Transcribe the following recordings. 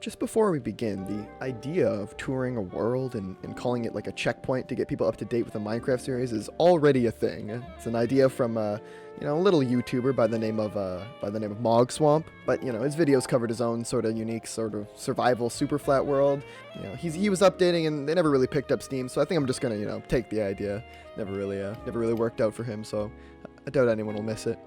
Just before we begin, the idea of touring a world and calling it like a checkpoint to get people up to date with the Minecraft series is already a thing. It's an idea from a little YouTuber by the name of Mog Swamp, but his videos covered his own sort of unique sort of survival super flat world. He was updating and they never really picked up steam, so I think I'm just gonna take the idea. Never really worked out for him, so I doubt anyone will miss it.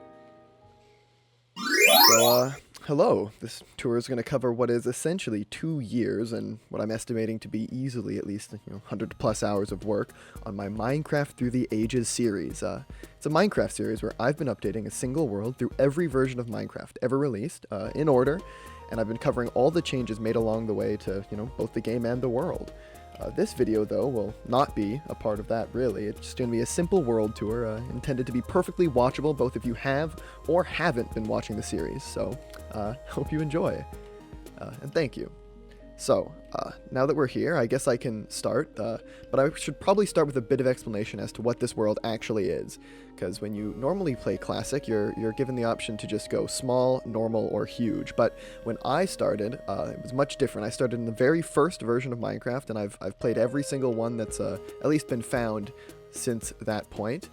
So, hello. This tour is going to cover what is essentially 2 years and what I'm estimating to be easily at least 100 plus hours of work on my Minecraft Through the Ages series. It's a Minecraft series where I've been updating a single world through every version of Minecraft ever released, in order, and I've been covering all the changes made along the way to, both the game and the world. This video, though, will not be a part of that, really. It's just going to be a simple world tour, intended to be perfectly watchable, both if you have or haven't been watching the series. So, hope you enjoy, and thank you. So, now that we're here, I guess I can start, but I should probably start with a bit of explanation as to what this world actually is, because when you normally play Classic, you're given the option to just go small, normal, or huge, but when I started, it was much different. I started in the very first version of Minecraft, and I've played every single one that's at least been found since that point,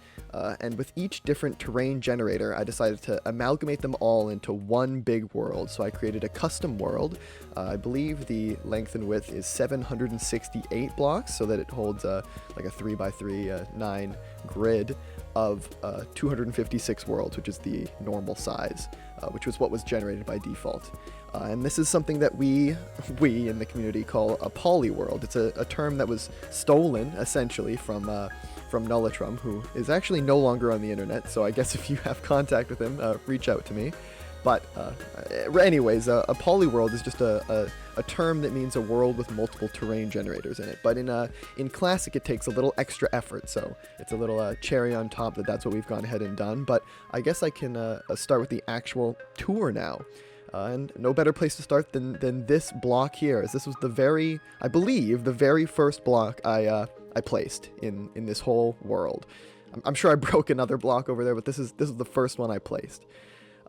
and with each different terrain generator, I decided to amalgamate them all into one big world. So I created a custom world. I believe the length and width is 768 blocks, so that it holds like a 3x3 9 grid of 256 worlds, which is the normal size, which was what was generated by default. And this is something that we in the community call a poly world. It's a term that was stolen essentially from Nullitrum, who is actually no longer on the internet, so I guess if you have contact with him, reach out to me. But anyways, a polyworld is just a term that means a world with multiple terrain generators in it. But in Classic, it takes a little extra effort, so it's a little cherry on top that's what we've gone ahead and done. But I guess I can start with the actual tour now. And no better place to start than this block here, as this was I believe, the very first block I placed in this whole world. I'm sure I broke another block over there, but this is the first one I placed.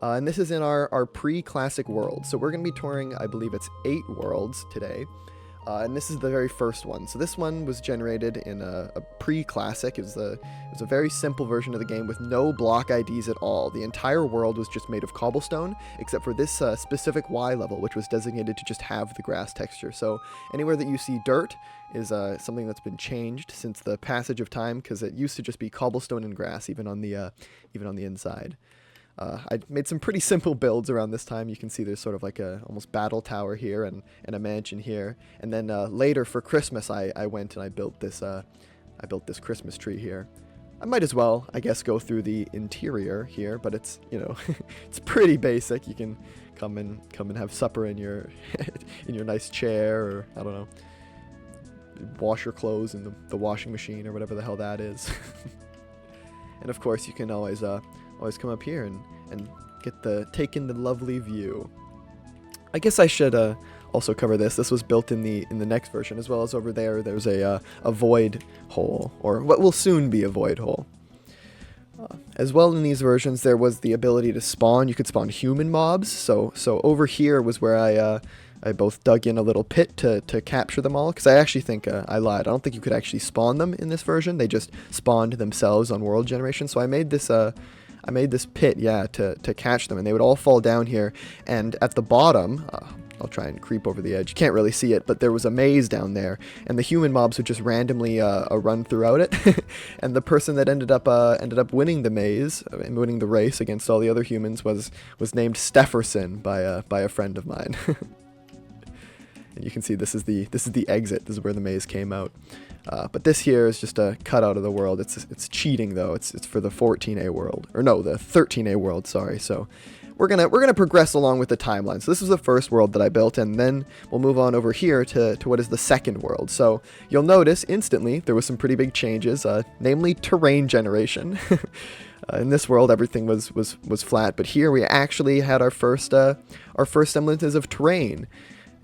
And this is in our pre-classic world. So we're going to be touring, I believe it's 8 worlds today. And this is the very first one. So this one was generated in a pre-classic. It was a very simple version of the game with no block IDs at all. The entire world was just made of cobblestone, except for this specific Y level, which was designated to just have the grass texture. So anywhere that you see dirt is something that's been changed since the passage of time, because it used to just be cobblestone and grass, even on the inside. I made some pretty simple builds around this time. You can see there's sort of like a almost battle tower here and a mansion here. And then later for Christmas, I went and I built this Christmas tree here. I might as well, I guess, go through the interior here, but it's it's pretty basic. You can come and have supper in your in your nice chair, or I don't know, wash your clothes in the washing machine or whatever the hell that is. And of course, you can always come up here and take in the lovely view. I guess I should also cover this. This was built in the next version, as well as over there. There's a void hole, or what will soon be a void hole. As well, in these versions, there was the ability to spawn. You could spawn human mobs. So over here was where I both dug in a little pit to capture them all, because I actually think I lied. I don't think you could actually spawn them in this version. They just spawned themselves on world generation. So I made this pit, to catch them, and they would all fall down here. And at the bottom, I'll try and creep over the edge. You can't really see it, but there was a maze down there, and the human mobs would just randomly run throughout it. And the person that ended up winning the maze, winning the race against all the other humans, was named Stefferson by a friend of mine. And you can see this is the exit. This is where the maze came out. But this here is just a cutout of the world. It's cheating though. It's for the 14A world, or no, the 13A world. Sorry. So we're gonna progress along with the timeline. So this was the first world that I built, and then we'll move on over here to what is the second world. So you'll notice instantly there was some pretty big changes, namely terrain generation. In this world, everything was flat, but here we actually had our first semblances of terrain.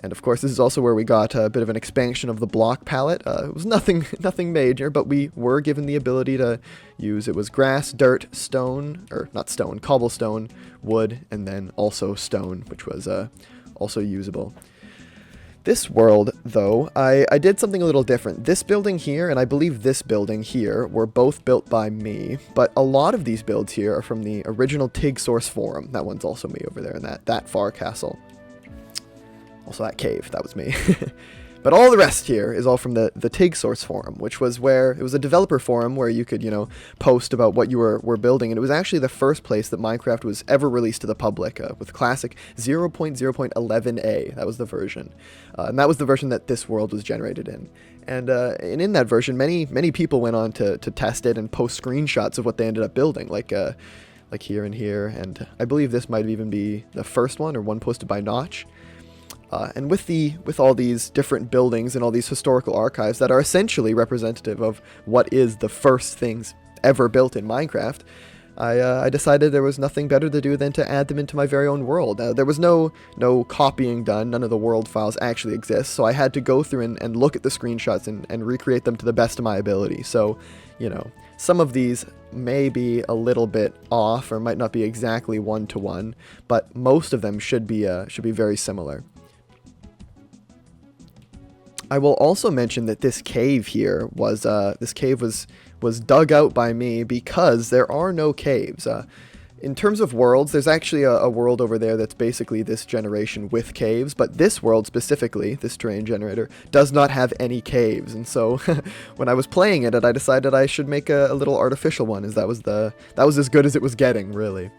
And of course, this is also where we got a bit of an expansion of the block palette. It was nothing major, but we were given the ability to use, it was grass, dirt, stone, or not stone, cobblestone, wood, and then also stone, which was also usable. This world, though, I did something a little different. This building here, and I believe this building here, were both built by me, but a lot of these builds here are from the original TIG Source forum. That one's also me over there in that far castle. Also that cave, that was me. But all the rest here is all from the TIG Source forum, which was where, it was a developer forum where you could, post about what you were building, and it was actually the first place that Minecraft was ever released to the public, with classic 0.0.11a, that was the version. And that was the version that this world was generated in. And in that version, many people went on to test it and post screenshots of what they ended up building, like here and here, and I believe this might even be the first one, or one posted by Notch. And with all these different buildings and all these historical archives that are essentially representative of what is the first things ever built in Minecraft, I decided there was nothing better to do than to add them into my very own world. There was no copying done, none of the world files actually exist, so I had to go through and look at the screenshots and recreate them to the best of my ability. So, some of these may be a little bit off or might not be exactly one-to-one, but most of them should be very similar. I will also mention that this cave here was dug out by me because there are no caves. In terms of worlds, there's actually a world over there that's basically this generation with caves, but this world specifically, this terrain generator, does not have any caves. And so when I was playing it, I decided I should make a little artificial one, as that was as good as it was getting, really.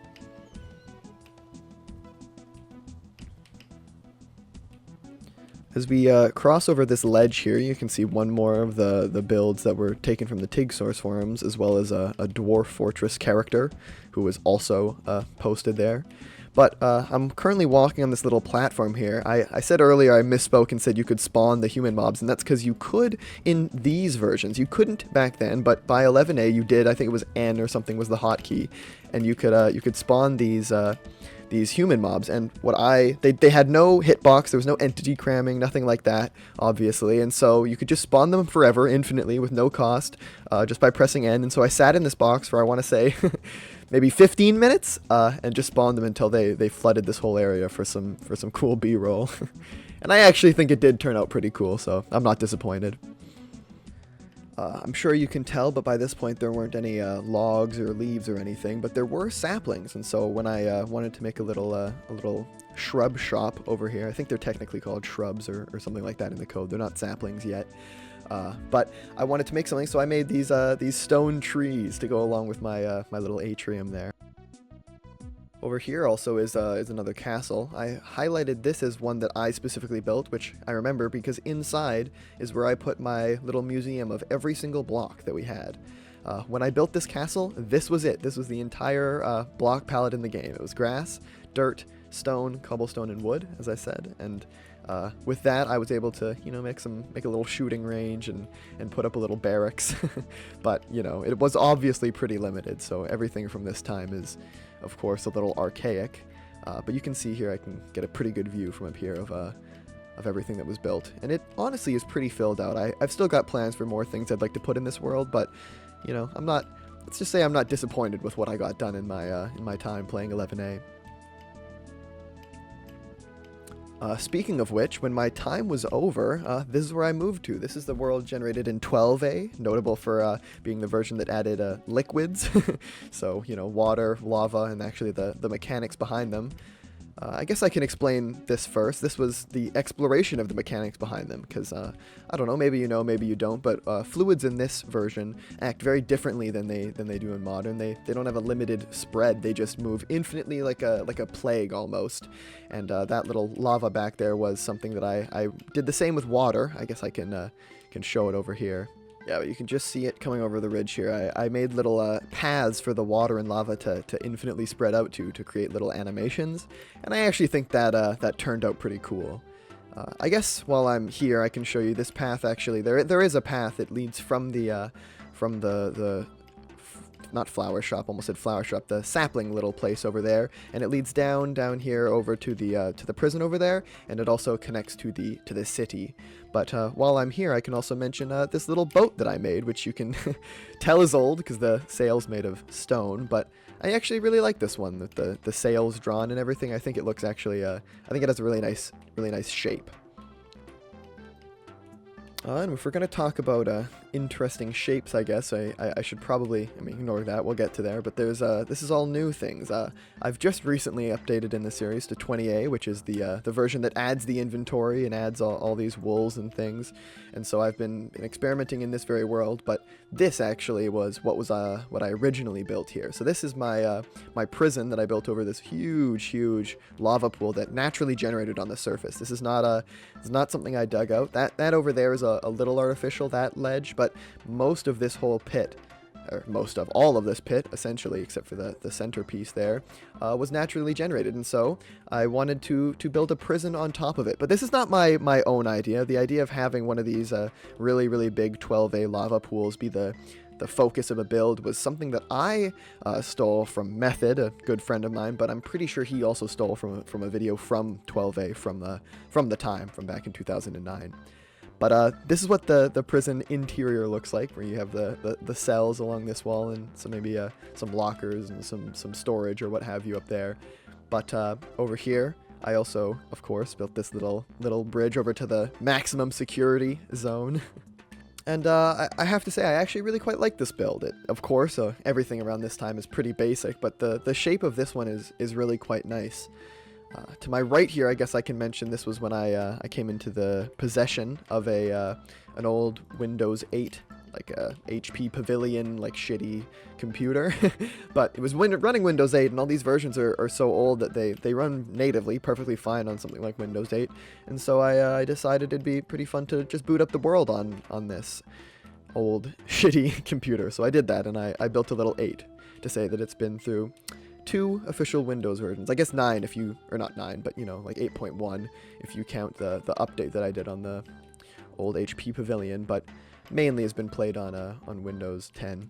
As we cross over this ledge here, you can see one more of the builds that were taken from the TIG Source forums, as well as a Dwarf Fortress character, who was also posted there. But I'm currently walking on this little platform here. I said earlier I misspoke and said you could spawn the human mobs, and that's because you could in these versions. You couldn't back then, but by 11a you did. I think it was N or something was the hotkey, and you could spawn these human mobs, and they had no hitbox, there was no entity cramming, nothing like that, obviously, and so you could just spawn them forever, infinitely, with no cost, just by pressing N. And so I sat in this box for, I want to say, maybe 15 minutes, and just spawned them until they flooded this whole area for some cool B-roll. And I actually think it did turn out pretty cool, so I'm not disappointed. I'm sure you can tell, but by this point there weren't any logs or leaves or anything, but there were saplings, and so when I wanted to make a little shrub shop over here, I think they're technically called shrubs or something like that in the code, they're not saplings yet, but I wanted to make something, so I made these stone trees to go along with my little atrium there. Over here also is another castle. I highlighted this as one that I specifically built, which I remember because inside is where I put my little museum of every single block that we had. When I built this castle, this was it. This was the entire block palette in the game. It was grass, dirt, stone, cobblestone, and wood, as I said. And with that, I was able to, make a little shooting range and put up a little barracks. But, it was obviously pretty limited, so everything from this time is, of course, a little archaic, but you can see here I can get a pretty good view from up here of everything that was built, and it honestly is pretty filled out. I've still got plans for more things I'd like to put in this world, but let's just say I'm not disappointed with what I got done in my time playing 11a. Speaking of which, when my time was over, this is where I moved to. This is the world generated in 12a, notable for being the version that added liquids, so, water, lava, and actually the mechanics behind them. I guess I can explain this first. This was the exploration of the mechanics behind them, because, I don't know, maybe you know, maybe you don't, but fluids in this version act very differently than they do in modern. They don't have a limited spread, they just move infinitely like a plague almost, and that little lava back there was something that I did the same with water. I guess I can show it over here. Yeah, but you can just see it coming over the ridge here. I made little paths for the water and lava to infinitely spread out to create little animations, and I actually think that turned out pretty cool. I guess while I'm here, I can show you this path. Actually, there is a path that leads from the not flower shop, almost said flower shop, the sapling little place over there, and it leads down here over to the prison over there, and it also connects to the city. But while I'm here, I can also mention this little boat that I made, which you can tell is old because the sail's made of stone, but I actually really like this one, with the sails drawn and everything. I think it looks actually, I think it has a really nice shape. And if we're going to talk about interesting shapes, I guess, I should probably, ignore that, we'll get to there, but this is all new things. I've just recently updated in the series to 20A, which is the version that adds the inventory and adds all these wools and things, and so I've been experimenting in this very world, but this actually was what I originally built here. So this is my prison that I built over this huge lava pool that naturally generated on the surface. This is not something I dug out. That over there is a little artificial, that ledge, but most of this whole pit, or most of all of this pit, essentially, except for the centerpiece there, was naturally generated, and so I wanted to build a prison on top of it. But this is not my own idea. The idea of having one of these really big 12A lava pools be the focus of a build was something that I stole from Method, a good friend of mine, but I'm pretty sure he also stole from a video from 12A from back in 2009. But this is what the prison interior looks like, where you have the cells along this wall and maybe some lockers and some storage or what have you up there. But over here, I also, of course, built this little bridge over to the maximum security zone. And I have to say, I actually really quite like this build. Of course, everything around this time is pretty basic, but the shape of this one is really quite nice. To my right here, I guess I can mention this was when I came into the possession of an old Windows 8, like a HP Pavilion, like shitty computer. But it was running Windows 8, and all these versions are so old that they run natively perfectly fine on something like Windows 8. And so I decided it'd be pretty fun to just boot up the world on this old shitty computer. So I did that, and I built a little 8 to say that it's been through 2 official Windows versions. I guess 9 if you, or not 9, but like 8.1 if you count the update that I did on the old HP Pavilion, but mainly has been played on Windows 10.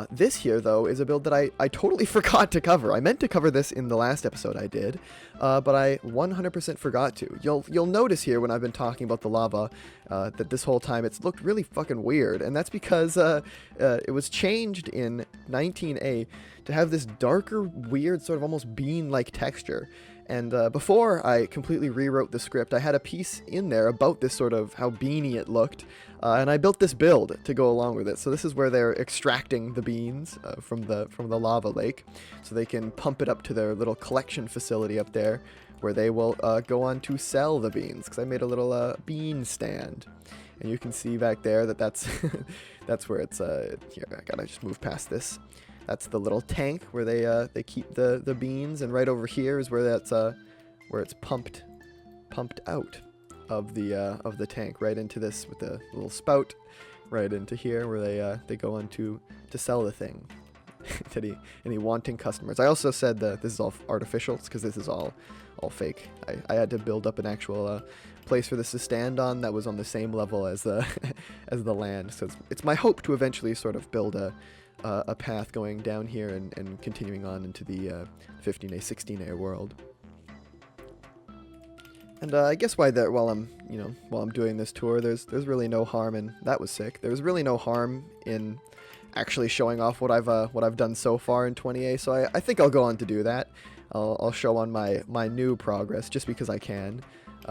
This here, though, is a build that I totally forgot to cover. I meant to cover this in the last episode I did, but I 100% forgot to. You'll notice here when I've been talking about the lava that this whole time it's looked really fucking weird, and that's because it was changed in 19A to have this darker, weird, sort of almost bean-like texture. And before I completely rewrote the script, I had a piece in there about this sort of how beany it looked, and I built this build to go along with it. So this is where they're extracting the beans from the lava lake, so they can pump it up to their little collection facility up there, where they will go on to sell the beans. Because I made a little bean stand, and you can see back there that's that's where it's here. I gotta just move past this. That's the little tank where they keep the beans, and right over here is where it's pumped out of the tank right into this with the little spout right into here where they go on to sell the thing to any wanting customers. I also said that this is all artificial because this is all fake. I had to build up an actual place for this to stand on that was on the same level as the as the land. So it's my hope to eventually sort of build a path going down here and continuing on into the 15A, 16A world. And I guess while I'm doing this tour, there's really no harm in that was sick. There's really no harm in actually showing off what I've done so far in 20A. So I think I'll go on to do that. I'll show on my new progress just because I can.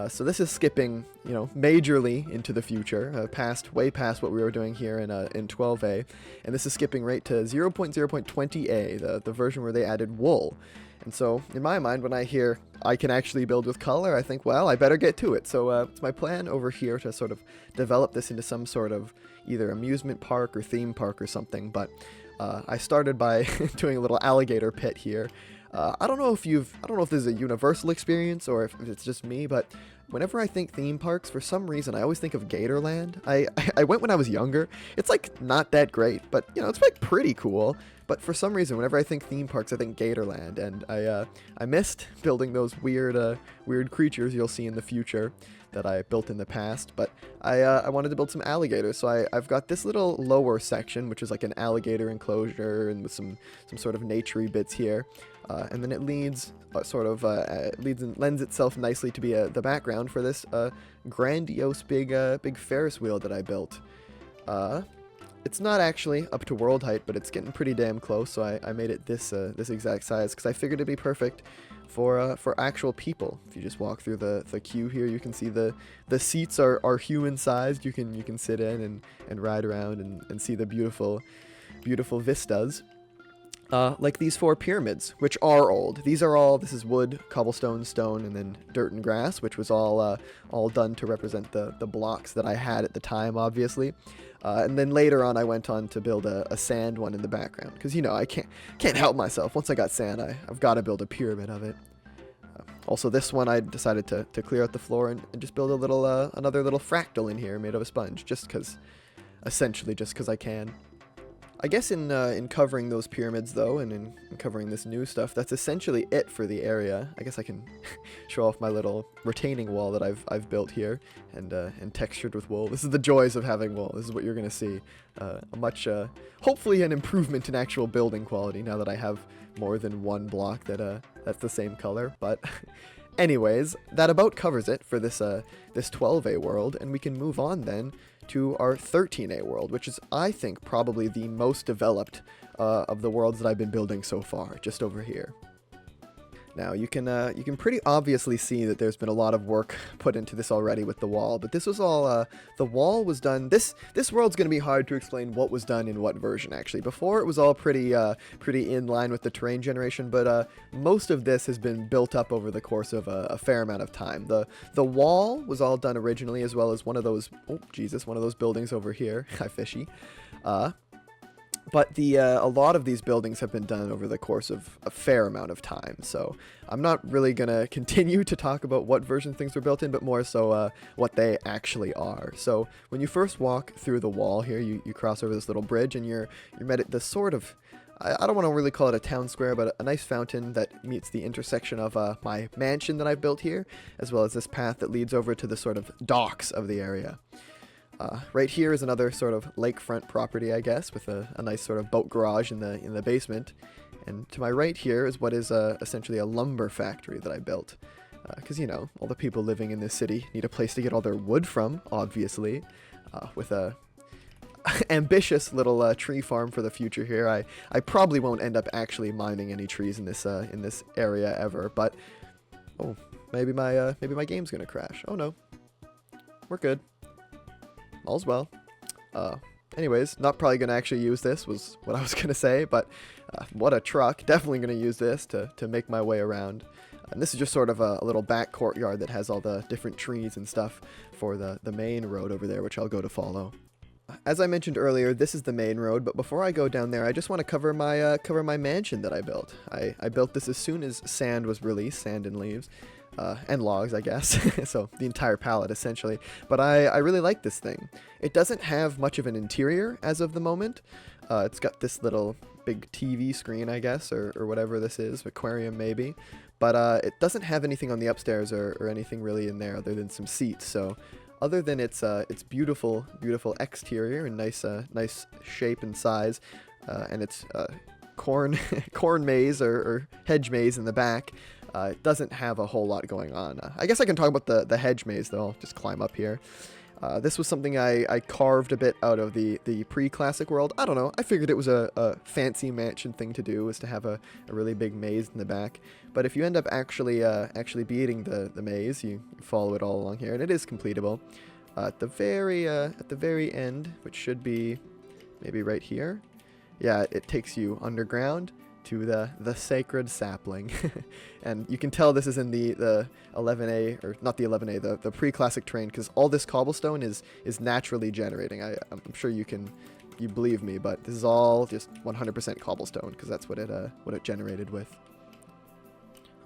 So this is skipping, majorly into the future, way past what we were doing here in 12A, and this is skipping right to 0.0.20A, the version where they added wool. And so, in my mind, when I hear I can actually build with color, I think, well, I better get to it. So it's my plan over here to sort of develop this into some sort of either amusement park or theme park or something. But I started by doing a little alligator pit here. I don't know if this is a universal experience or if it's just me, but whenever I think theme parks, for some reason, I always think of Gatorland. I went when I was younger. It's like not that great, but it's like pretty cool. But for some reason, whenever I think theme parks, I think Gatorland, and I missed building those weird creatures you'll see in the future that I built in the past. But I wanted to build some alligators, so I've got this little lower section, which is like an alligator enclosure and with some sort of naturey bits here. And then it leads lends itself nicely to be the background for this grandiose big Ferris wheel that I built. It's not actually up to world height, but it's getting pretty damn close, so I made it this exact size because I figured it'd be perfect for actual people. If you just walk through the queue here, you can see the seats are human sized. You can sit in and ride around and see the beautiful vistas. Like these 4 pyramids, which are old. This is wood, cobblestone, stone, and then dirt and grass, which was all done to represent the blocks that I had at the time, obviously. And then later on, I went on to build a sand one in the background, because I can't help myself. Once I got sand, I've got to build a pyramid of it. Also, this one I decided to clear out the floor and just build another little fractal in here made of a sponge, essentially just because I can. I guess in covering those pyramids, though, and in covering this new stuff, that's essentially it for the area. I guess I can show off my little retaining wall that I've built here and textured with wool. This is the joys of having wool. This is what you're going to see. Hopefully an improvement in actual building quality now that I have more than one block that's the same color. But anyways, that about covers it for this 12A world, and we can move on then to our 13A world, which is, I think, probably the most developed of the worlds that I've been building so far, just over here. Now, you can pretty obviously see that there's been a lot of work put into this already with the wall, but this was all, the wall was done, this world's going to be hard to explain what was done in what version, actually. Before, it was all pretty in line with the terrain generation, but most of this has been built up over the course of a fair amount of time. The wall was all done originally, as well as one of those buildings over here. Hi, fishy. But a lot of these buildings have been done over the course of a fair amount of time, so I'm not really going to continue to talk about what version things were built in, but more so what they actually are. So when you first walk through the wall here, you cross over this little bridge, and you're met at this sort of, I don't want to really call it a town square, but a nice fountain that meets the intersection of my mansion that I've built here, as well as this path that leads over to the sort of docks of the area. Right here is another sort of lakefront property, I guess, with a nice sort of boat garage in the basement. And to my right here is what is essentially a lumber factory that I built. Because, all the people living in this city need a place to get all their wood from, obviously. With a ambitious little tree farm for the future here. I probably won't end up actually mining any trees in this area ever, but oh, maybe my game's gonna crash. Oh no, we're good. All's well. Anyways, not probably going to actually use this, was what I was going to say, but what a truck. Definitely going to use this to make my way around. And this is just sort of a little back courtyard that has all the different trees and stuff for the main road over there, which I'll go to follow. As I mentioned earlier, this is the main road, but before I go down there, I just want to cover my mansion that I built. I built this as soon as sand was released, sand and leaves. And logs, I guess. So the entire palette, essentially. But I really like this thing. It doesn't have much of an interior as of the moment. It's got this little big TV screen, I guess, or whatever this is, aquarium maybe. But it doesn't have anything on the upstairs or anything really in there other than some seats. So other than its beautiful exterior and nice shape and size, and its corn maze or hedge maze in the back, it doesn't have a whole lot going on. I guess I can talk about the hedge maze, though. I'll just climb up here. This was something I carved a bit out of the pre-classic world. I don't know. I figured it was a fancy mansion thing to do, was to have a really big maze in the back. But if you end up actually beating the maze, you follow it all along here, and it is completable. At the very end, which should be maybe right here, yeah, it takes you underground to the sacred sapling. And you can tell this is in the 11A, or not the 11A, the pre-classic terrain, because all this cobblestone is naturally generating. I'm sure you believe me, but this is all just 100% cobblestone, because that's what it generated with.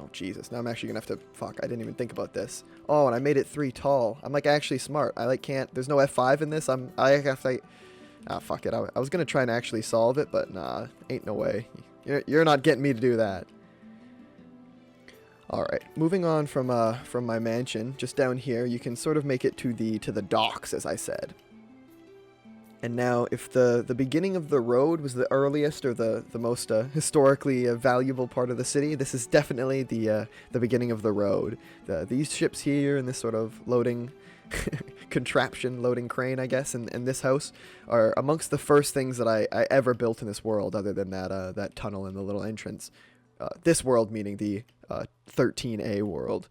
Oh Jesus, now I'm actually gonna have to, fuck, I didn't even think about this. Oh, and I made it 3 tall. I'm like actually smart. I like can't, there's no F5 in this. Fuck it. I was gonna try and actually solve it, but nah, ain't no way. You're not getting me to do that. Alright, moving on from my mansion, just down here, you can sort of make it to the docks, as I said. And now, if the beginning of the road was the earliest or the most historically valuable part of the city, this is definitely the beginning of the road. These ships here and this sort of loading loading crane, I guess, and this house are amongst the first things that I ever built in this world, other than that tunnel and the little entrance. This world meaning the 13A world.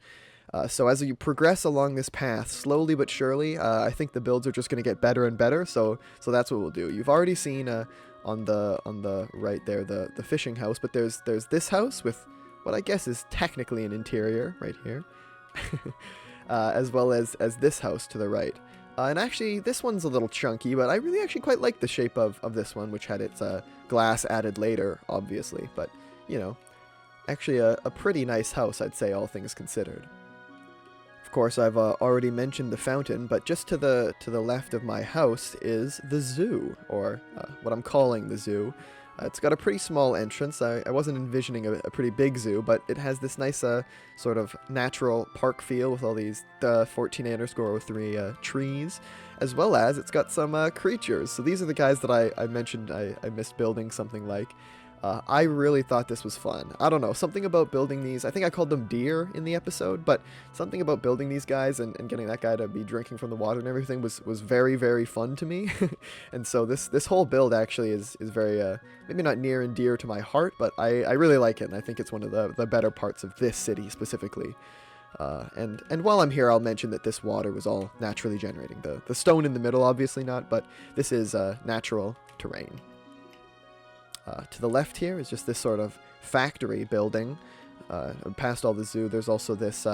So as you progress along this path, slowly but surely, I think the builds are just going to get better and better. So that's what we'll do. You've already seen on the right there the fishing house, but there's this house with what I guess is technically an interior right here, as well as this house to the right. And actually, this one's a little chunky, but I really actually quite like the shape of this one, which had its glass added later, obviously. But, you know, actually a pretty nice house, I'd say, all things considered. Of course, I've already mentioned the fountain, but just to the left of my house is the zoo, or what I'm calling the zoo. It's got a pretty small entrance. I wasn't envisioning a pretty big zoo, but it has this nice sort of natural park feel with all these 14A_03 trees, as well as it's got some creatures. So these are the guys that I mentioned I missed building something like. I really thought this was fun. I don't know, something about building these, I think I called them deer in the episode, but something about building these guys and getting that guy to be drinking from the water and everything was very, very fun to me. And so this whole build actually is very, maybe not near and dear to my heart, but I really like it, and I think it's one of the better parts of this city specifically. And while I'm here, I'll mention that this water was all naturally generating. The stone in the middle, obviously not, but this is natural terrain. To the left here is just this sort of factory building. Past all the zoo, there's also this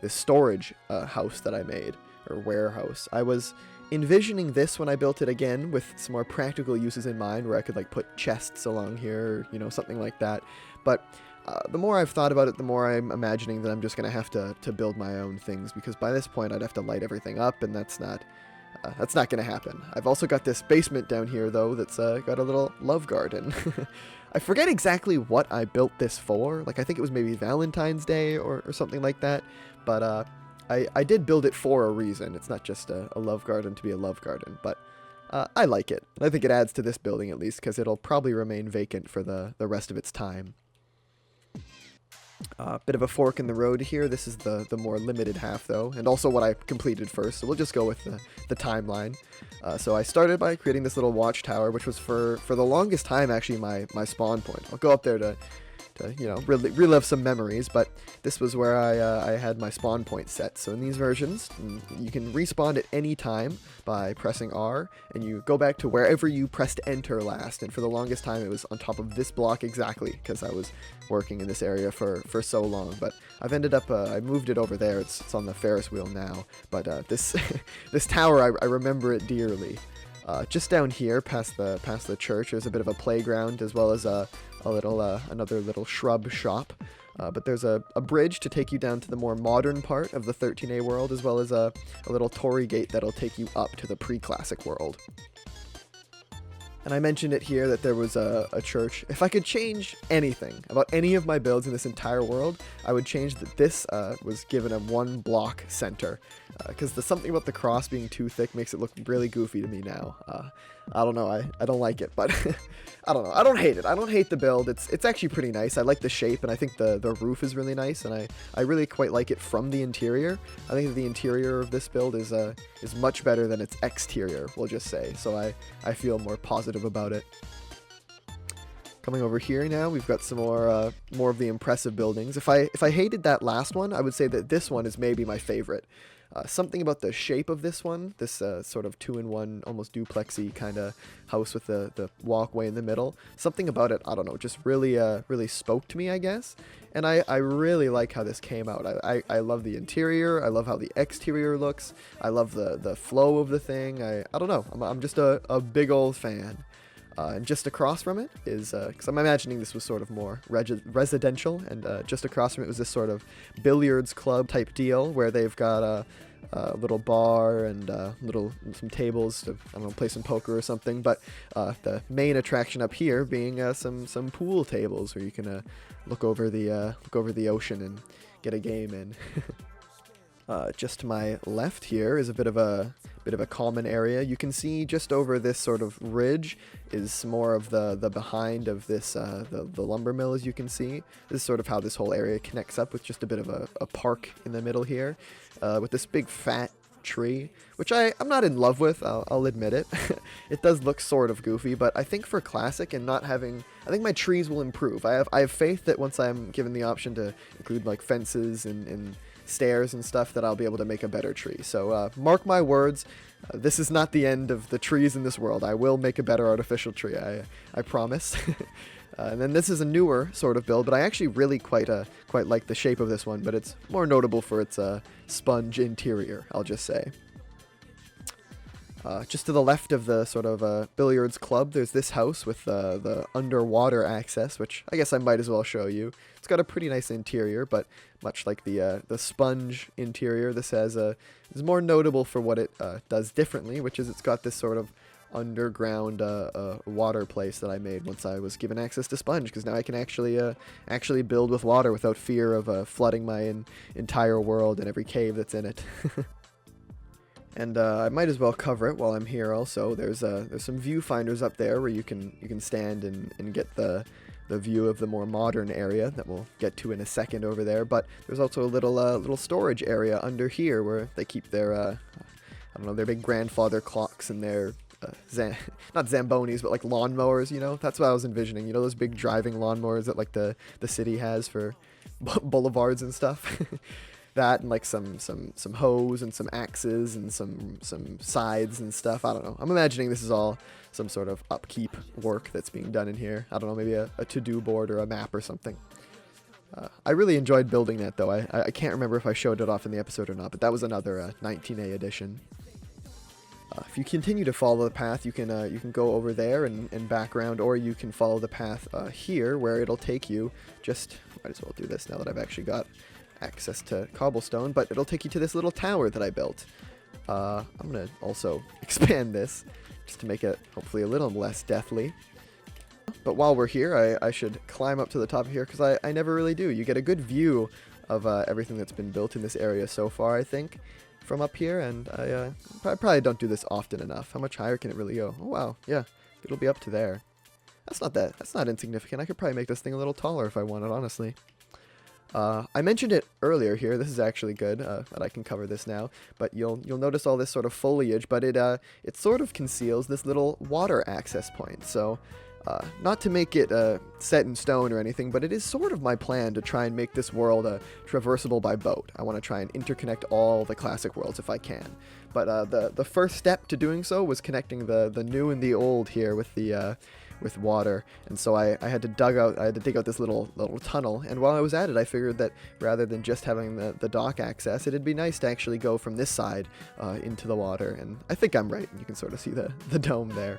storage house that I made, or warehouse. I was envisioning this when I built it again with some more practical uses in mind, where I could like put chests along here, or, you know, something like that. But the more I've thought about it, the more I'm imagining that I'm just going to have to build my own things, because by this point I'd have to light everything up, and that's not going to happen. I've also got this basement down here, though, that's got a little love garden. I forget exactly what I built this for. Like, I think it was maybe Valentine's Day or something like that. But I did build it for a reason. It's not just a love garden to be a love garden. But I like it. I think it adds to this building, at least, because it'll probably remain vacant for the rest of its time. Bit of a fork in the road here. This is the more limited half, though, and also what I completed first, so we'll just go with the timeline. So I started by creating this little watchtower, which was for the longest time actually my spawn point. I'll go up there to you know, relive some memories, but this was where I had my spawn point set. So in these versions, you can respawn at any time by pressing R, and you go back to wherever you pressed enter last, and for the longest time it was on top of this block exactly, because I was working in this area for so long. But I've ended up, I moved it over there. It's on the Ferris wheel now, but this this tower, I remember it dearly. Just down here, past the church, there's a bit of a playground, as well as another little shrub shop. But there's a bridge to take you down to the more modern part of the 13A world, as well as a little torii gate that'll take you up to the pre-classic world. And I mentioned it here that there was a church. If I could change anything about any of my builds in this entire world, I would change that this was given a 1-block center. Because something about the cross being too thick makes it look really goofy to me now. I don't know, I don't like it, but I don't know. I don't hate it. I don't hate the build. It's actually pretty nice. I like the shape, and I think the roof is really nice, and I really quite like it from the interior. I think that the interior of this build is much better than its exterior, we'll just say. So I feel more positive about it. Coming over here now, we've got some more of the impressive buildings. If I hated that last one, I would say that this one is maybe my favorite. Something about the shape of this one, this sort of 2-in-1, almost duplexy kind of house with the walkway in the middle. Something about it, I don't know, just really spoke to me, I guess. And I really like how this came out. I love the interior. I love how the exterior looks. I love the flow of the thing. I don't know. I'm just a big old fan. And just across from it is, because I'm imagining this was sort of more residential, and just across from it was this sort of billiards club type deal where they've got a little bar and some tables to, I don't know, play some poker or something. But the main attraction up here being some pool tables where you can look over the ocean and get a game in. Just to my left here is a bit of a common area. You can see just over this sort of ridge is more of the behind of this the lumber mill, as you can see. This is sort of how this whole area connects up, with just a bit of a park in the middle here, with this big fat tree, which I'm not in love with, I'll admit it. It does look sort of goofy, but I think for classic and not having, I think my trees will improve. I have faith that once I'm given the option to include like fences and stairs and stuff, that I'll be able to make a better tree. So mark my words, this is not the end of the trees in this world. I will make a better artificial tree, I promise. And then this is a newer sort of build, but I actually really quite like the shape of this one, but it's more notable for its sponge interior, I'll just say. Just to the left of the sort of billiards club, there's this house with the underwater access, which I guess I might as well show you. It's got a pretty nice interior, but much like the sponge interior, this is more notable for what it does differently, which is it's got this sort of underground water place that I made once I was given access to sponge, because now I can actually build with water without fear of flooding my entire world and every cave that's in it. And I might as well cover it while I'm here also. There's some viewfinders up there where you can stand and get the view of the more modern area that we'll get to in a second over there. But there's also a little storage area under here where they keep their I don't know, their big grandfather clocks and their not Zambonis, but like lawnmowers, you know? That's what I was envisioning. You know those big driving lawnmowers that like the city has for boulevards and stuff? That and like some hoes and some axes and some sides and stuff. I don't know. I'm imagining this is all some sort of upkeep work that's being done in here. I don't know, maybe a to-do board or a map or something. I really enjoyed building that though. I can't remember if I showed it off in the episode or not, but that was another 19A edition. If you continue to follow the path, you can go over there and back around, or you can follow the path here where it'll take you. Just might as well do this now that I've actually got access to cobblestone, but it'll take you to this little tower that I built. I'm gonna also expand this just to make it hopefully a little less deathly. But while we're here, I should climb up to the top of here, because I never really do. You get a good view of everything that's been built in this area so far, I think, from up here, and I probably don't do this often enough. How much higher can it really go? Oh wow, yeah, it'll be up to there. That's not insignificant. I could probably make this thing a little taller if I wanted, honestly. I mentioned it earlier here. This is actually good that I can cover this now. But you'll notice all this sort of foliage, but it sort of conceals this little water access point. So not to make it set in stone or anything, but it is sort of my plan to try and make this world traversable by boat. I want to try and interconnect all the classic worlds if I can. But the first step to doing so was connecting the new and the old here with the with water, and so I had to dig out this little tunnel. And while I was at it, I figured that rather than just having the dock access, it'd be nice to actually go from this side into the water. And I think I'm right. You can sort of see the dome there.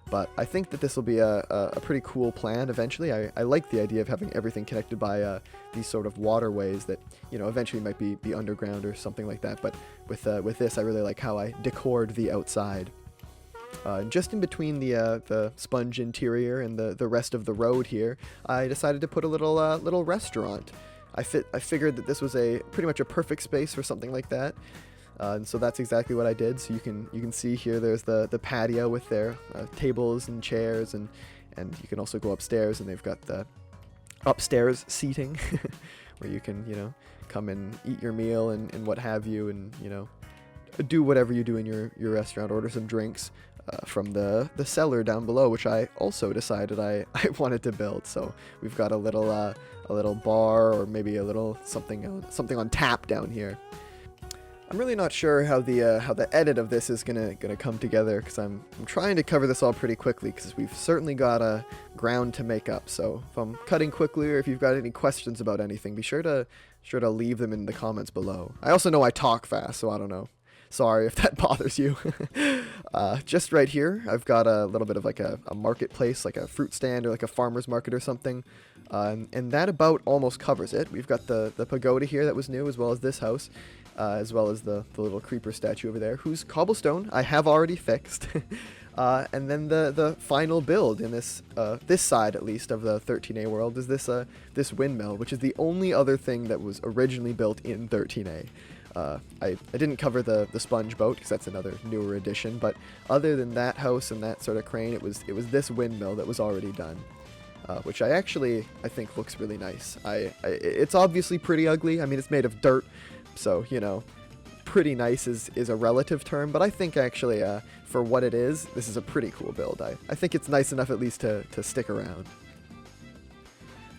But I think that this will be a pretty cool plan eventually. I like the idea of having everything connected by these sort of waterways that, you know, eventually might be underground or something like that. But with this, I really like how I decored the outside. Just in between the sponge interior and the rest of the road here, I decided to put a little restaurant. I figured that this was pretty much a perfect space for something like that. And so that's exactly what I did. So you can see here there's the patio with their tables and chairs, and you can also go upstairs, and they've got the upstairs seating where you can, you know, come and eat your meal and what have you, and, you know, do whatever you do in your restaurant, order some drinks from the cellar down below, which I also decided I wanted to build. So we've got a little bar, or maybe a little something on tap down here. I'm really not sure how the edit of this is gonna come together, because I'm trying to cover this all pretty quickly, because we've certainly got a ground to make up. So if I'm cutting quickly, or if you've got any questions about anything, be sure to leave them in the comments below. I also know I talk fast, so I don't know. Sorry if that bothers you. Just right here, I've got a little bit of like a marketplace, like a fruit stand or like a farmer's market or something. And that about almost covers it. We've got the pagoda here that was new, as well as this house, as well as the little creeper statue over there, whose cobblestone I have already fixed. And then the final build in this side, at least, of the 13A world is this windmill, which is the only other thing that was originally built in 13A. I didn't cover the sponge boat, because that's another newer addition, but other than that house and that sort of crane, it was this windmill that was already done, which I think looks really nice. It's obviously pretty ugly. I mean, it's made of dirt, so, you know, pretty nice is a relative term, but I think actually for what it is, this is a pretty cool build. I think it's nice enough at least to stick around.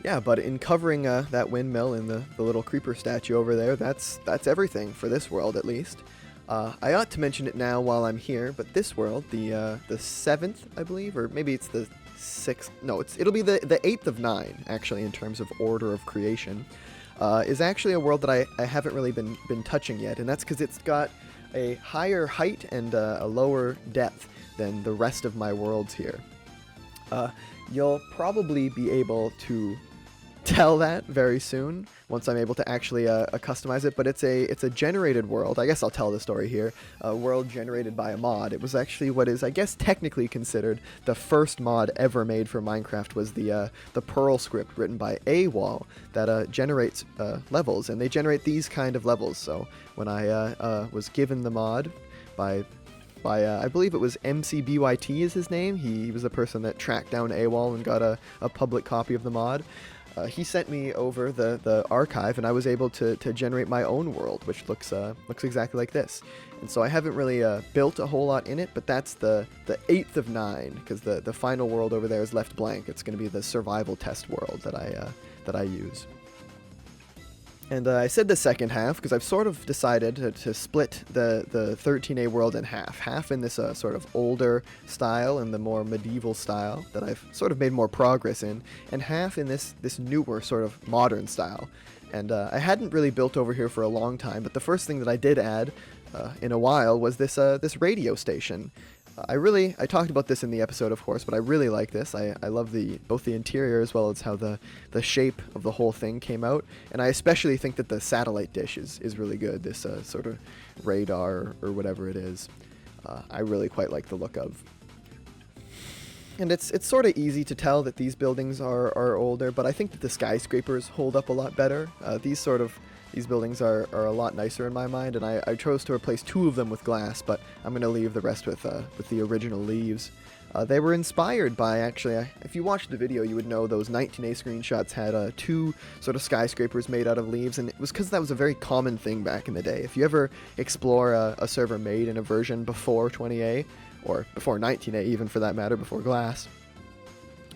Yeah, but in covering that windmill and the little creeper statue over there, that's everything for this world at least. I ought to mention it now while I'm here, but this world, the 7th, I believe, or maybe it's the 6th. No, it'll be the 8th of 9, actually, in terms of order of creation, is actually a world that I haven't really been touching yet, and that's because it's got a higher height and a lower depth than the rest of my worlds here. You'll probably be able to tell that very soon once I'm able to actually customize it, but it's a generated world. I guess I'll tell the story here. A world generated by a mod. It was actually what is, I guess, technically considered the first mod ever made for Minecraft. Was the Perl script written by AWOL that generates levels, and they generate these kind of levels. So when I was given the mod by I believe it was MCBYT is his name. He was the person that tracked down AWOL and got a public copy of the mod. He sent me over the archive, and I was able to generate my own world, which looks exactly like this. And so I haven't really built a whole lot in it, but that's the 8th of 9, because the final world over there is left blank. It's going to be the survival test world that I use. And I said the second half because I've sort of decided to split the 13A world in half. Half in this sort of older style and the more medieval style that I've sort of made more progress in, and half in this newer sort of modern style. And I hadn't really built over here for a long time, but the first thing that I did add in a while was this radio station. I talked about this in the episode, of course, but I really like this. I love both the interior as well as how the shape of the whole thing came out, and I especially think that the satellite dish is really good, this sort of radar or whatever it is. I really quite like the look of. And it's sort of easy to tell that these buildings are older, but I think that the skyscrapers hold up a lot better. These buildings are a lot nicer in my mind, and I chose to replace 2 of them with glass, but I'm going to leave the rest with the original leaves. They were inspired by, actually, if you watched the video, you would know those 19A screenshots had 2 sort of skyscrapers made out of leaves, and it was because that was a very common thing back in the day. If you ever explore a server made in a version before 20A, or before 19A even for that matter, before glass,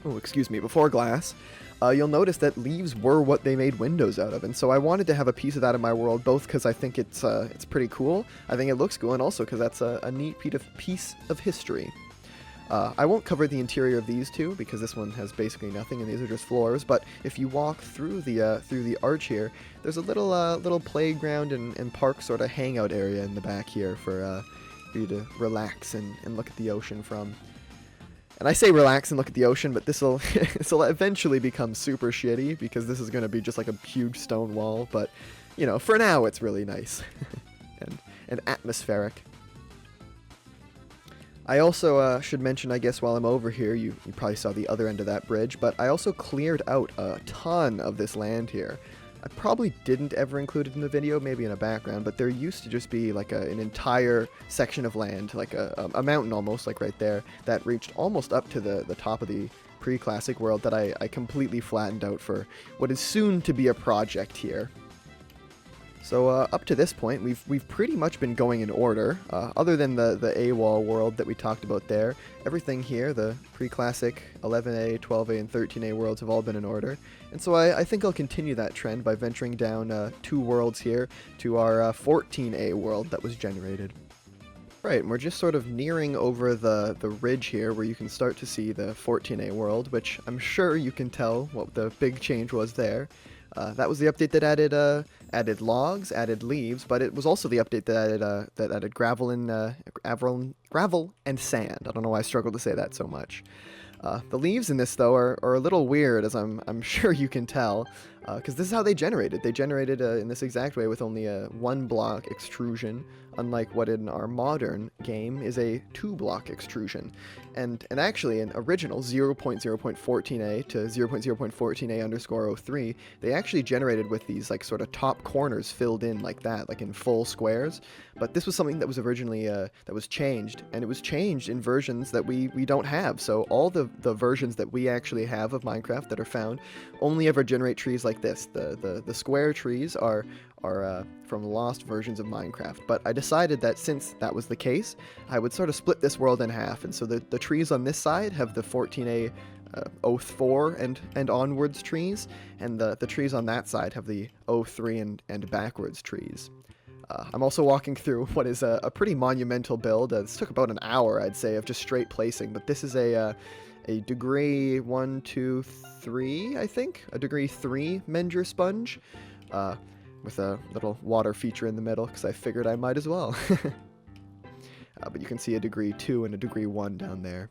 you'll notice that leaves were what they made windows out of, and so I wanted to have a piece of that in my world, both because I think it's pretty cool, I think it looks cool, and also because that's a neat piece of history. I won't cover the interior of these two because this one has basically nothing, and these are just floors. But if you walk through the arch here, there's a little playground and park sort of hangout area in the back here for you to relax and look at the ocean from. And I say relax and look at the ocean, but this'll eventually become super shitty because this is going to be just like a huge stone wall. But, you know, for now it's really nice and atmospheric. I also should mention, I guess, while I'm over here, you probably saw the other end of that bridge, but I also cleared out a ton of this land here. I probably didn't ever include it in the video, maybe in a background, but there used to just be like an entire section of land, like a mountain almost, like right there, that reached almost up to the top of the pre-classic world that I completely flattened out for what is soon to be a project here. So up to this point, we've pretty much been going in order, other than the AWOL world that we talked about there. Everything here, the pre-classic 11A, 12A, and 13A worlds have all been in order. And so I think I'll continue that trend by venturing down 2 worlds here to our 14A world that was generated. Right, and we're just sort of nearing over the ridge here where you can start to see the 14A world, which I'm sure you can tell what the big change was there. That was the update that added logs, added leaves, but it was also the update that added gravel and sand. I don't know why I struggled to say that so much. The leaves in this, though, are a little weird, as I'm sure you can tell, because this is how they generated. They generated in this exact way with only a 1-block extrusion, unlike what in our modern game is a 2-block extrusion. And actually, in original 0.0.14a to 0.0.14a_03, they actually generated with these like sort of top corners filled in like that, like in full squares. But this was something that was originally that was changed, and it was changed in versions that we don't have. So all the versions that we actually have of Minecraft that are found only ever generate trees like like this. The square trees are from lost versions of Minecraft. But I decided that since that was the case, I would sort of split this world in half. And so the trees on this side have the 14A Oath 4 and onwards trees, and the trees on that side have the O3 and backwards trees. I'm also walking through what is a pretty monumental build. This took about an hour, I'd say, of just straight placing, but this is a degree 1, 2, 3, I think? A degree 3 Menger sponge, with a little water feature in the middle, because I figured I might as well. But you can see a degree 2 and a degree 1 down there.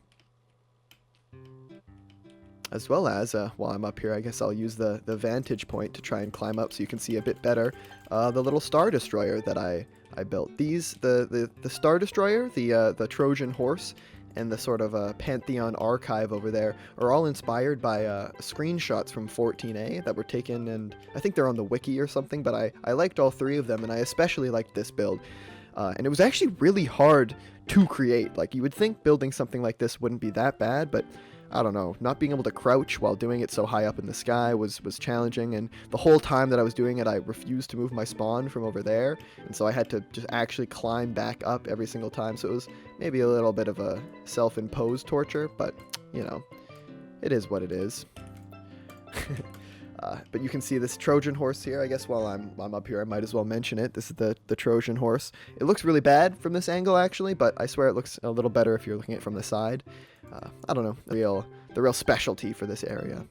As well as, while I'm up here, I guess I'll use the vantage point to try and climb up so you can see a bit better the little Star Destroyer that I built. The Star Destroyer, the Trojan Horse, and the sort of Pantheon archive over there are all inspired by screenshots from 14A that were taken, and I think they're on the wiki or something, but I liked all three of them, and I especially liked this build. And it was actually really hard to create. Like, you would think building something like this wouldn't be that bad, but I don't know, not being able to crouch while doing it so high up in the sky was challenging, and the whole time that I was doing it, I refused to move my spawn from over there, and so I had to just actually climb back up every single time, so it was maybe a little bit of a self-imposed torture, but, you know, it is what it is. But you can see this Trojan horse here. I guess while I'm up here, I might as well mention it. This is the Trojan horse. It looks really bad from this angle, actually, but I swear it looks a little better if you're looking at it from the side. I don't know, the real specialty for this area.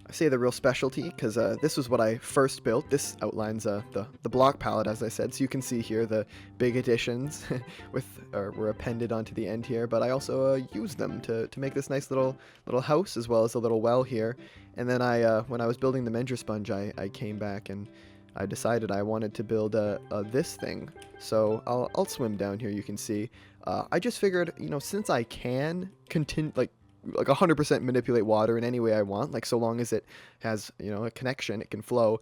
I say the real specialty because this was what I first built. This outlines the block palette, as I said, so you can see here the big additions were appended onto the end here, but I also used them to make this nice little house, as well as a little well here. And then when I was building the Menger sponge, I came back and I decided I wanted to build this thing. So I'll swim down here, you can see. I just figured, you know, since I can continue, like 100% manipulate water in any way I want, like so long as it has, you know, a connection, it can flow,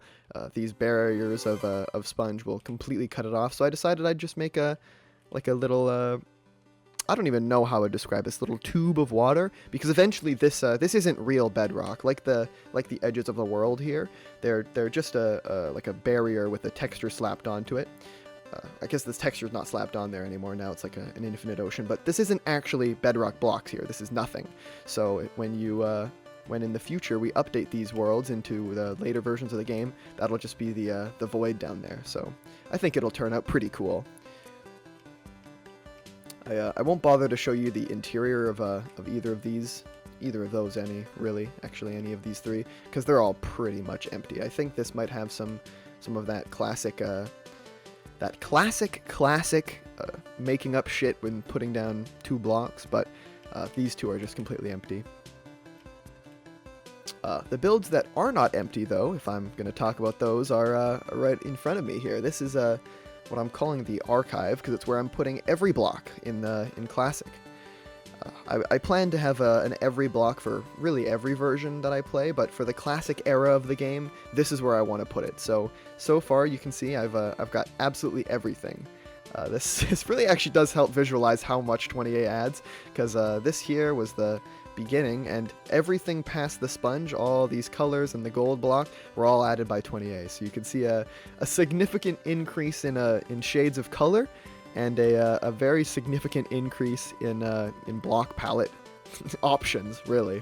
these barriers of sponge will completely cut it off. So I decided I'd just make a little, I don't even know how to describe this little tube of water, because eventually this isn't real bedrock like the edges of the world here. They're just like a barrier with a texture slapped onto it. I guess this texture's not slapped on there anymore. Now it's like an infinite ocean, but this isn't actually bedrock blocks here. This is nothing. So when in the future we update these worlds into the later versions of the game, that'll just be the void down there. So I think it'll turn out pretty cool. I won't bother to show you the interior of either of those, any of these three, because they're all pretty much empty. I think this might have some of that classic making up shit when putting down 2 blocks, but these two are just completely empty. The builds that are not empty, though, if I'm going to talk about those, are right in front of me here. This is what I'm calling the archive, because it's where I'm putting every block in Classic. I plan to have an every block for really every version that I play, but for the Classic era of the game, this is where I want to put it. So far you can see I've got absolutely everything. This really actually does help visualize how much 20A adds, because this here was the beginning, and everything past the sponge, all these colors and the gold block, were all added by 20A. So you can see a significant increase in shades of color, and a very significant increase in block palette options, really.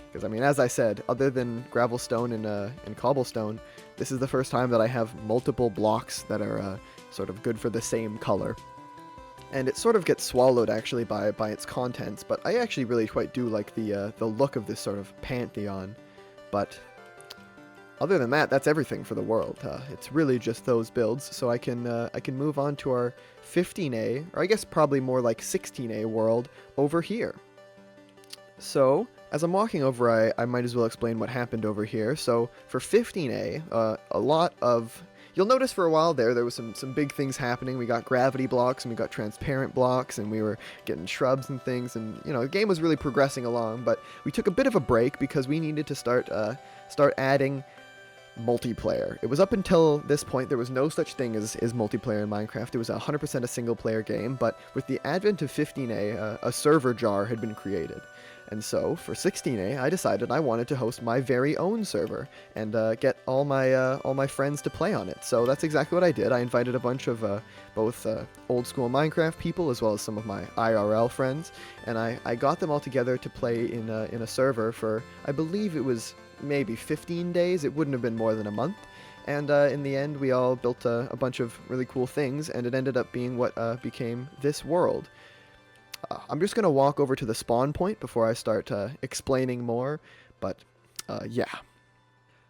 Because, I mean, as I said, other than gravel stone and cobblestone, this is the first time that I have multiple blocks that are sort of good for the same color. And it sort of gets swallowed, actually, by its contents, but I actually really quite do like the look of this sort of pantheon. But other than that, that's everything for the world. It's really just those builds, so I can move on to our 15A, or I guess probably more like 16A world over here. So, as I'm walking over, I might as well explain what happened over here. So, for 15A, a lot of... You'll notice for a while there was some big things happening. We got gravity blocks, and we got transparent blocks, and we were getting shrubs and things, and, you know, the game was really progressing along, but we took a bit of a break because we needed to start adding multiplayer. It was up until this point there was no such thing as multiplayer in Minecraft. It was 100% a single player game, but with the advent of 15A, a server jar had been created. And so for 16A, I decided I wanted to host my very own server and get all my friends to play on it. So that's exactly what I did. I invited a bunch of both old school Minecraft people as well as some of my IRL friends, and I got them all together to play in a server for, I believe it was maybe 15 days. It wouldn't have been more than a month. And in the end, we all built a bunch of really cool things, and it ended up being what became this world. I'm just going to walk over to the spawn point before I start explaining more, but yeah.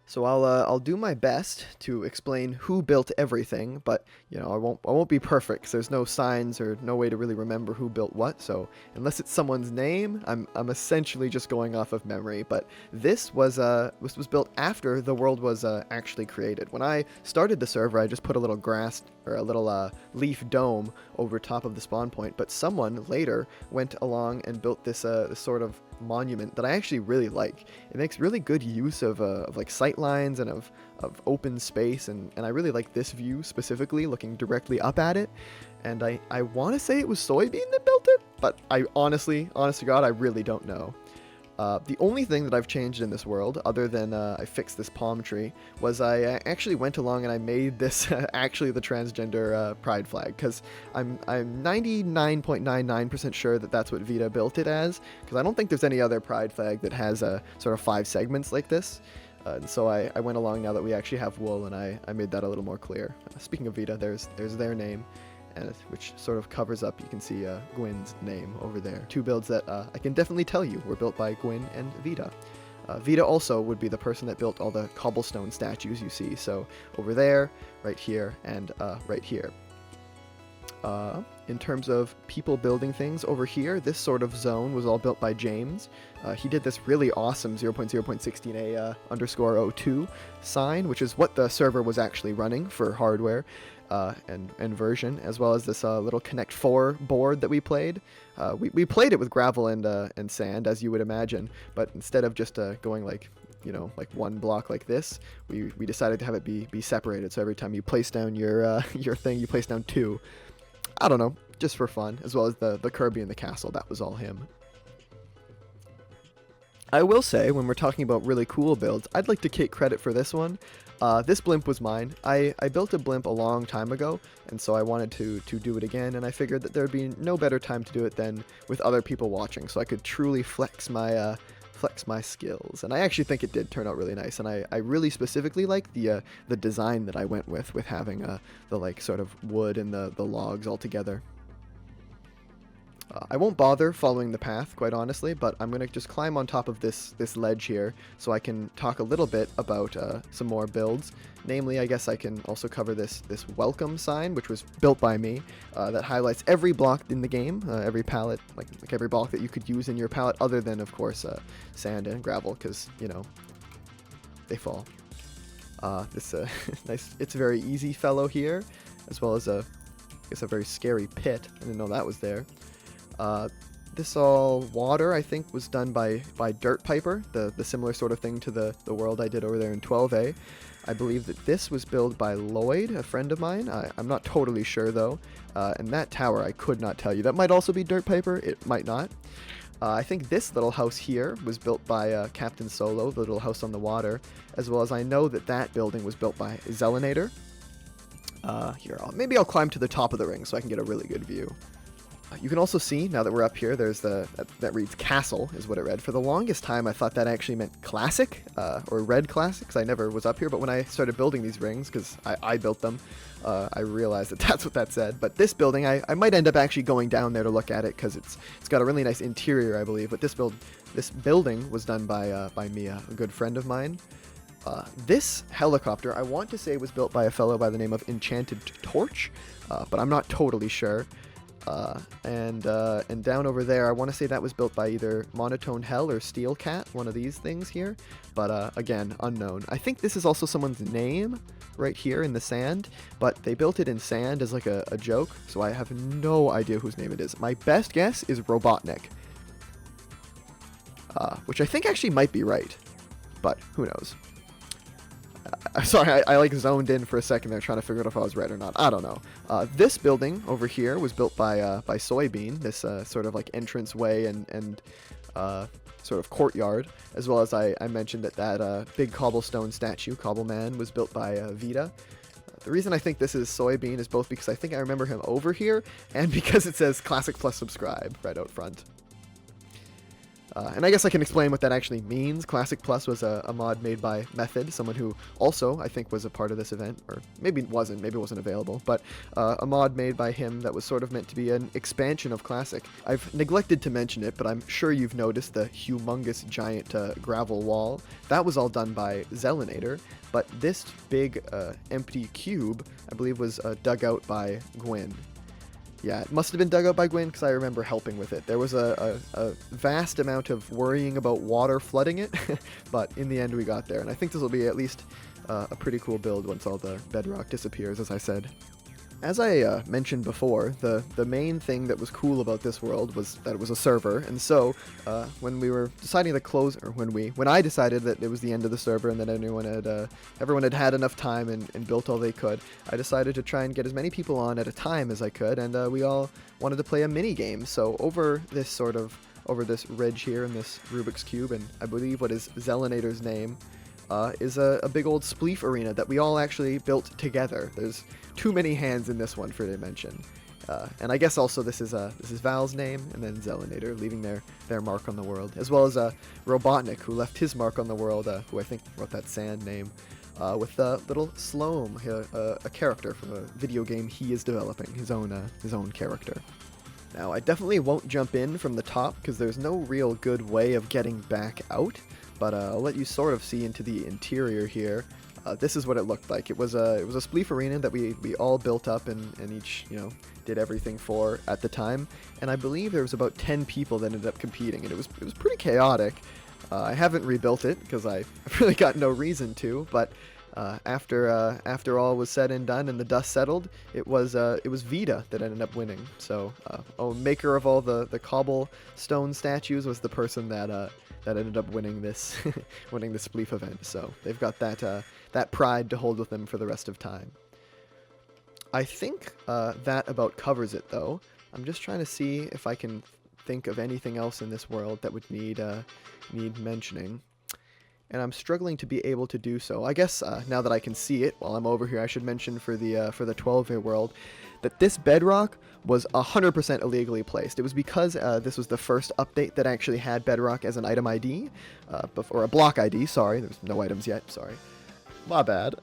So I'll do my best to explain who built everything, but you know, I won't be perfect 'cause there's no signs or no way to really remember who built what. So unless it's someone's name, I'm essentially just going off of memory. But this was built after the world was actually created. When I started the server, I just put a little grass or a little leaf dome over top of the spawn point. But someone later went along and built this sort of monument that I actually really like. It makes really good use of like sight lines and of open space, and I really like this view specifically, looking directly up at it. And I want to say it was Soybean that built it, but I honest to God, I really don't know. The only thing that I've changed in this world, other than I fixed this palm tree, was I actually went along and I made this actually the transgender pride flag, because I'm 99.99% sure that that's what Vita built it as, because I don't think there's any other pride flag that has sort of 5 segments like this. And so I went along now that we actually have wool, and I made that a little more clear. Speaking of Vita, there's their name, and which sort of covers up, you can see Gwyn's name over there. 2 builds that I can definitely tell you were built by Gwyn and Vita. Vita also would be the person that built all the cobblestone statues you see, so over there, right here, and right here. In terms of people building things over here, this sort of zone was all built by James. He did this really awesome 0.0.16a _02 sign, which is what the server was actually running for hardware and version, as well as this little Connect 4 board that we played. We played it with gravel and sand, as you would imagine, but instead of just going like, you know, like one block like this, we decided to have it be separated. So every time you place down your thing, you place down 2. I don't know, just for fun, as well as the Kirby and the castle. That was all him. I will say, when we're talking about really cool builds, I'd like to take credit for this one. This blimp was mine. I built a blimp a long time ago, and so I wanted to do it again, and I figured that there'd be no better time to do it than with other people watching, so I could truly flex my skills. And I actually think it did turn out really nice, and I really specifically like the design that I went with having the like sort of wood and the logs all together. I won't bother following the path, quite honestly, but I'm going to just climb on top of this ledge here so I can talk a little bit about some more builds. Namely, I guess I can also cover this welcome sign, which was built by me, that highlights every block in the game, every palette, like every block that you could use in your palette, other than, of course, sand and gravel, because, you know, they fall. This nice, it's a very easy fellow here, as well as I guess a very scary pit. I didn't know that was there. This all water, I think, was done by Dirt Piper, the similar sort of thing to the world I did over there in 12A. I believe that this was built by Lloyd, a friend of mine. I'm not totally sure, though. And that tower, I could not tell you. That might also be Dirt Piper. It might not. I think this little house here was built by Captain Solo, the little house on the water, as well as I know that building was built by Zelinator. Here, maybe I'll climb to the top of the ring so I can get a really good view. You can also see, now that we're up here, there's that reads Castle, is what it read. For the longest time, I thought that actually meant Classic, or Red Classic, because I never was up here. But when I started building these rings, because I built them, I realized that that's what that said. But this building, I might end up actually going down there to look at it, because it's got a really nice interior, I believe. But this building was done by Mia, a good friend of mine. This helicopter, I want to say, was built by a fellow by the name of Enchanted Torch, but I'm not totally sure. And down over there, I want to say that was built by either Monotone Hell or Steel Cat, one of these things here, but again, unknown. I think this is also someone's name right here in the sand, but they built it in sand as like a joke, so I have no idea whose name it is. My best guess is Robotnik, which I think actually might be right, but who knows. Sorry, I like zoned in for a second there trying to figure out if I was right or not. I don't know. This building over here was built by Soybean, this sort of like entrance way and sort of courtyard, as well as I mentioned that big cobblestone statue, Cobbleman, was built by Vita. The reason I think this is Soybean is both because I think I remember him over here, and because it says Classic Plus Subscribe right out front. And I guess I can explain what that actually means. Classic Plus was a mod made by Method, someone who also, I think, was a part of this event, or maybe it wasn't available, but a mod made by him that was sort of meant to be an expansion of Classic. I've neglected to mention it, but I'm sure you've noticed the humongous giant gravel wall. That was all done by Zelinator, but this big empty cube, I believe, was dug out by Gwyn. Yeah, it must have been dug out by Gwyn because I remember helping with it. There was a vast amount of worrying about water flooding it, but in the end we got there. And I think this will be at least a pretty cool build once all the bedrock disappears, as I said. As I mentioned before, the main thing that was cool about this world was that it was a server, and so when we were deciding to close, or when I decided that it was the end of the server and that everyone had enough time and built all they could, I decided to try and get as many people on at a time as I could, and we all wanted to play a mini game. So over this ridge here in this Rubik's Cube, and I believe what is Zelinator's name, is a big old spleef arena that we all actually built together. There's too many hands in this one for to mention. And I guess also this is Val's name, and then Zelinator leaving their mark on the world, as well as Robotnik, who left his mark on the world, who I think wrote that sand name, with little Sloam, a character from a video game he is developing, his own character. Now, I definitely won't jump in from the top because there's no real good way of getting back out, but I'll let you sort of see into the interior here. This is what it looked like. It was a spleef arena that we all built up and each, did everything for at the time. And I believe there was about 10 people that ended up competing, and it was pretty chaotic. I haven't rebuilt it because I really got no reason to, but after all was said and done and the dust settled, it was Vita that ended up winning. So, maker of all the cobblestone statues was the person that ended up winning this winning the spleef event. So they've got that pride to hold with them for the rest of time. I think that about covers it, though. I'm just trying to see if I can think of anything else in this world that would need mentioning. And I'm struggling to be able to do so. I guess now that I can see it while I'm over here, I should mention for the 12A world that this bedrock was 100% illegally placed. It was because this was the first update that actually had bedrock as an item ID, or a block ID. Sorry, there's no items yet. Sorry, my bad.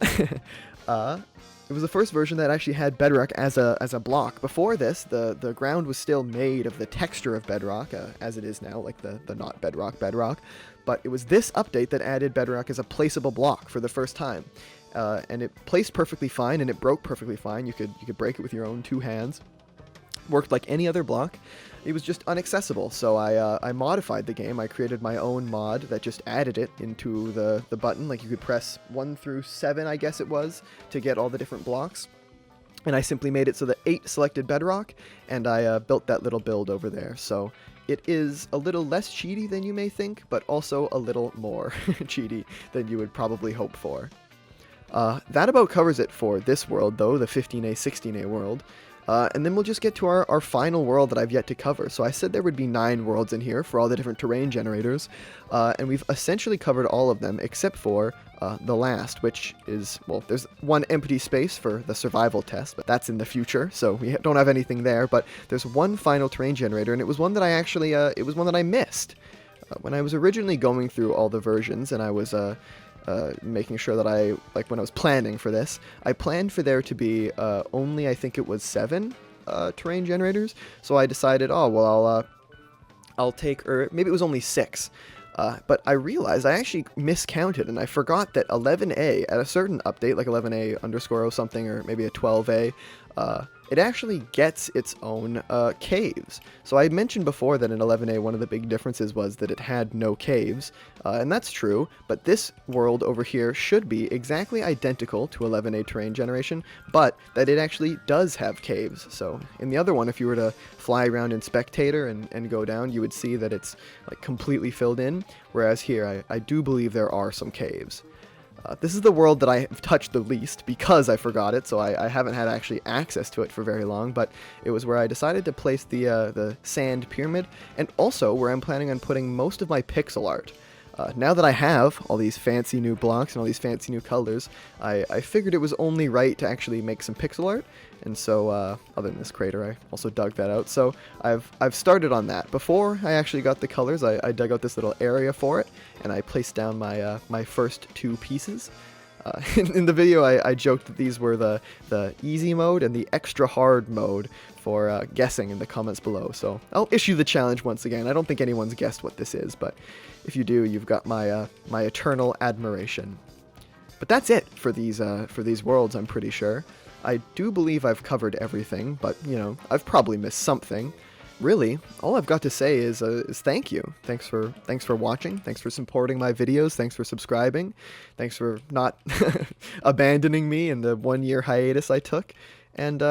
It was the first version that actually had bedrock as a block. Before this, the ground was still made of the texture of bedrock, as it is now, like the not bedrock. But it was this update that added bedrock as a placeable block for the first time. And it placed perfectly fine, and it broke perfectly fine. You could break it with your own two hands. Worked like any other block. It was just inaccessible, so I modified the game. I created my own mod that just added it into the button. Like, you could press 1 through 7, I guess it was, to get all the different blocks. And I simply made it so that 8 selected bedrock, and I built that little build over there. So it is a little less cheaty than you may think, but also a little more cheaty than you would probably hope for. That about covers it for this world, though, the 15A, 16A world. And then we'll just get to our final world that I've yet to cover. So I said there would be 9 worlds in here for all the different terrain generators, and we've essentially covered all of them except for the last, which is, well, there's one empty space for the survival test, but that's in the future, so we don't have anything there. But there's one final terrain generator, and it was one that I actually, it was one that I missed. When I was originally going through all the versions, and I was making sure that when I was planning for this, I planned for there to be only, I think it was 7 terrain generators. So I decided, I'll take, or maybe it was only 6. But I realized I actually miscounted, and I forgot that 11A, at a certain update, like 11A underscore or something, or maybe a 12A, it actually gets its own caves. So I mentioned before that in 11A one of the big differences was that it had no caves, and that's true, but this world over here should be exactly identical to 11A terrain generation, but that it actually does have caves. So in the other one, if you were to fly around in Spectator and go down, you would see that it's like completely filled in, whereas here I do believe there are some caves. This is the world that I have touched the least because I forgot it, so I haven't had actually access to it for very long, but it was where I decided to place the sand pyramid, and also where I'm planning on putting most of my pixel art. Now that I have all these fancy new blocks and all these fancy new colors, I figured it was only right to actually make some pixel art, and so, other than this crater, I also dug that out, so I've started on that. Before I actually got the colors, I dug out this little area for it, and I placed down my, my first 2 pieces. In the video, I joked that these were the easy mode and the extra hard mode for guessing in the comments below, so I'll issue the challenge once again. I don't think anyone's guessed what this is, but if you do, you've got my my eternal admiration. But that's it for these worlds, I'm pretty sure. I do believe I've covered everything, but, you know, I've probably missed something. Really, all I've got to say is thank you. Thanks for watching. Thanks for supporting my videos. Thanks for subscribing. Thanks for not abandoning me in the 1-year hiatus I took. And,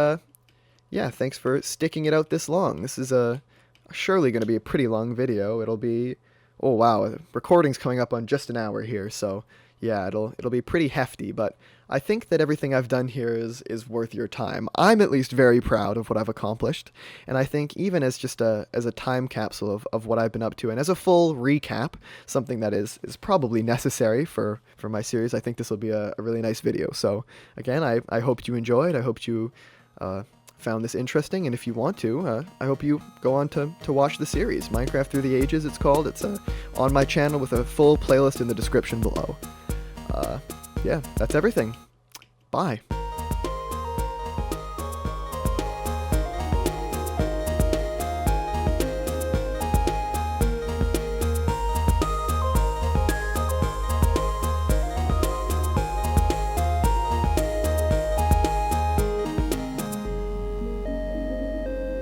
yeah, thanks for sticking it out this long. This is surely going to be a pretty long video. It'll be... Oh, wow, the recording's coming up on just an hour here, so... Yeah, it'll be pretty hefty, but I think that everything I've done here is worth your time. I'm at least very proud of what I've accomplished, and I think even as just as a time capsule of what I've been up to, and as a full recap, something that is probably necessary for my series, I think this will be a really nice video. So again, I hope you enjoyed. I hope you found this interesting, and if you want to, I hope you go on to watch the series, Minecraft Through the Ages it's called. It's on my channel with a full playlist in the description below. Yeah, that's everything. Bye.